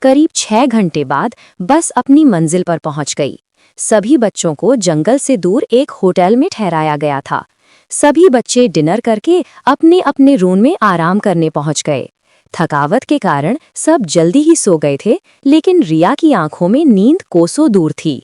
करीब 6 घंटे बाद बस अपनी मंजिल पर पहुंच गई। सभी बच्चों को जंगल से दूर एक होटल में ठहराया गया था। सभी बच्चे डिनर करके अपने अपने रूम में आराम करने पहुंच गए। थकावट के कारण सब जल्दी ही सो गए थे, लेकिन रिया की आंखों में नींद कोसों दूर थी।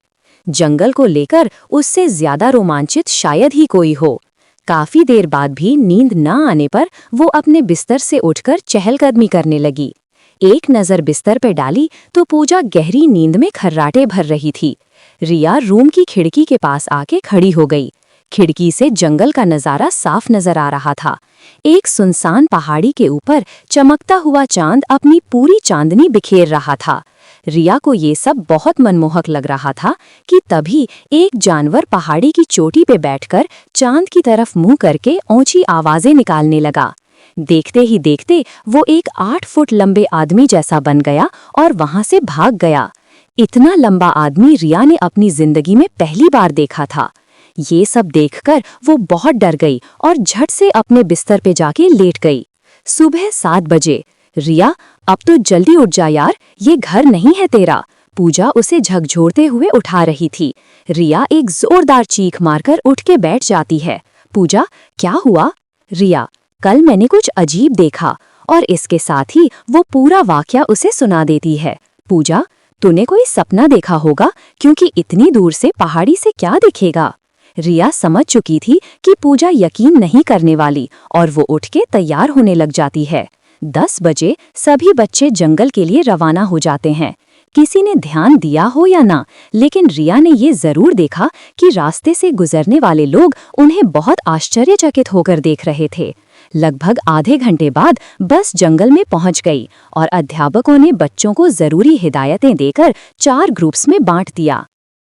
जंगल को लेकर उससे ज्यादा रोमांचित शायद ही कोई हो। काफी देर बाद भी नींद न आने पर वो अपने बिस्तर से उठकर चहलकदमी करने लगी। एक नज़र बिस्तर पर डाली तो पूजा गहरी नींद में खर्राटे भर रही थी। रिया रूम की खिड़की के पास आके खड़ी हो गई। खिड़की से जंगल का नज़ारा साफ नजर आ रहा था। एक सुनसान पहाड़ी के ऊपर चमकता हुआ चांद अपनी पूरी चांदनी बिखेर रहा था। रिया को ये सब बहुत मनमोहक लग रहा था कि तभी एक जानवर पहाड़ी की चोटी पे बैठकर चांद की तरफ मुंह करके ऊंची आवाजें निकालने लगा। देखते ही देखते वो एक 8 फुट लंबे आदमी जैसा बन गया और वहां से भाग गया। इतना लंबा आदमी रिया ने अपनी जिंदगी में पहली बार देखा था। ये सब देखकर वो बहुत डर गई और झट से अपने बिस्तर पे जाके लेट गई। सुबह 7 बजे। रिया, अब तो जल्दी उठ जा यार, ये घर नहीं है तेरा। पूजा उसे झकझोरते हुए उठा रही थी। रिया एक जोरदार चीख मारकर उठ के बैठ जाती है। पूजा, क्या हुआ? रिया, कल मैंने कुछ अजीब देखा, और इसके साथ ही वो पूरा वाकया उसे सुना देती है। पूजा, तूने कोई सपना देखा होगा, क्योंकि इतनी दूर से पहाड़ी से क्या दिखेगा? रिया समझ चुकी थी कि पूजा यकीन नहीं करने वाली और वो उठ के तैयार होने लग जाती है। 10 बजे सभी बच्चे जंगल के लिए रवाना हो जाते हैं। किसी ने ध्यान दिया हो या ना, लेकिन रिया ने ये जरूर देखा कि रास्ते से गुजरने वाले लोग उन्हें बहुत आश्चर्यचकित होकर देख रहे थे। लगभग आधे घंटे बाद बस जंगल में पहुंच गई और अध्यापकों ने बच्चों को जरूरी हिदायतें देकर 4 ग्रुप्स में बांट दिया।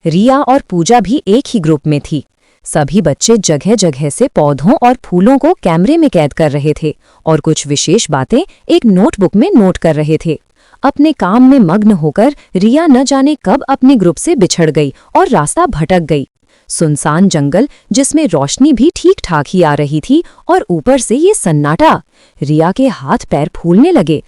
रिया और पूजा भी एक ही ग्रुप में थी। सभी बच्चे जगह जगह से पौधों और फूलों को कैमरे में कैद कर रहे थे और कुछ विशेष बातें एक नोटबुक में नोट कर रहे थे। अपने काम में मग्न होकर रिया न जाने कब अपने ग्रुप से बिछड़ गई और रास्ता भटक गई। सुनसान जंगल जिसमें रोशनी भी ठीक ठाक ही आ रही थी और ऊपर से ये सन्नाटा। रिया के हाथ पैर फूलने लगे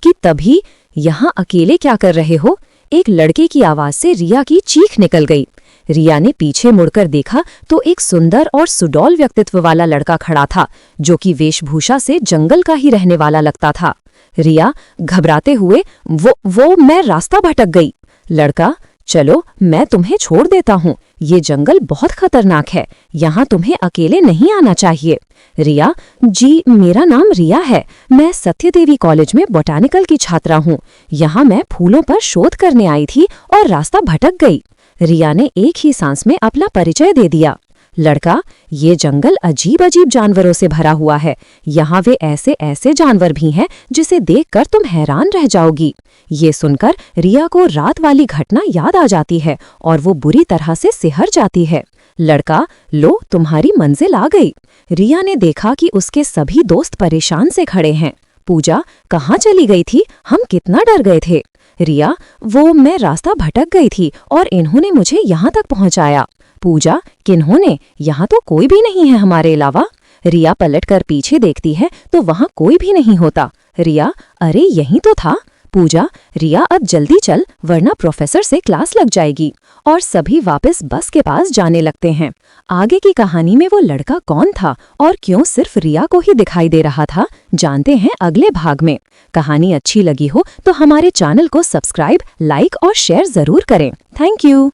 कि तभी, यहाँ अकेले क्या कर रहे हो? एक लड़के की आवाज से रिया की चीख निकल गई। रिया ने पीछे मुड़कर देखा तो एक सुंदर और सुडौल व्यक्तित्व वाला लड़का खड़ा था, जो कि वेशभूषा से जंगल का ही रहने वाला लगता था। रिया घबराते हुए, वो मैं रास्ता भटक गई। लड़का, चलो मैं तुम्हें छोड़ देता हूँ, ये जंगल बहुत खतरनाक है, यहाँ तुम्हें अकेले नहीं आना चाहिए। रिया, जी मेरा नाम रिया है, मैं सत्यदेवी कॉलेज में बॉटैनिकल की छात्रा हूँ। यहाँ मैं फूलों पर शोध करने आई थी और रास्ता भटक गई। रिया ने एक ही सांस में अपना परिचय दे दिया। लड़का, ये जंगल अजीब अजीब जानवरों से भरा हुआ है, यहाँ वे ऐसे ऐसे जानवर भी हैं जिसे देखकर तुम हैरान रह जाओगी। ये सुनकर रिया को रात वाली घटना याद आ जाती है और वो बुरी तरह से सिहर जाती है। लड़का, लो तुम्हारी मंजिल आ गई। रिया ने देखा कि उसके सभी दोस्त परेशान से खड़े हैं। पूजा, कहाँ चली गई थी? हम कितना डर गए थे। रिया, वो मैं रास्ता भटक गई थी और इन्होंने मुझे यहाँ तक पहुँचाया। पूजा, किन्होंने? यहाँ तो कोई भी नहीं है हमारे अलावा। रिया पलटकर पीछे देखती है तो वहाँ कोई भी नहीं होता। रिया, अरे यही तो था। पूजा, रिया अब जल्दी चल वरना प्रोफेसर से क्लास लग जाएगी। और सभी वापस बस के पास जाने लगते हैं। आगे की कहानी में वो लड़का कौन था और क्यों सिर्फ रिया को ही दिखाई दे रहा था, जानते हैं अगले भाग में। कहानी अच्छी लगी हो तो हमारे चैनल को सब्सक्राइब, लाइक और शेयर जरूर करें। Thank you.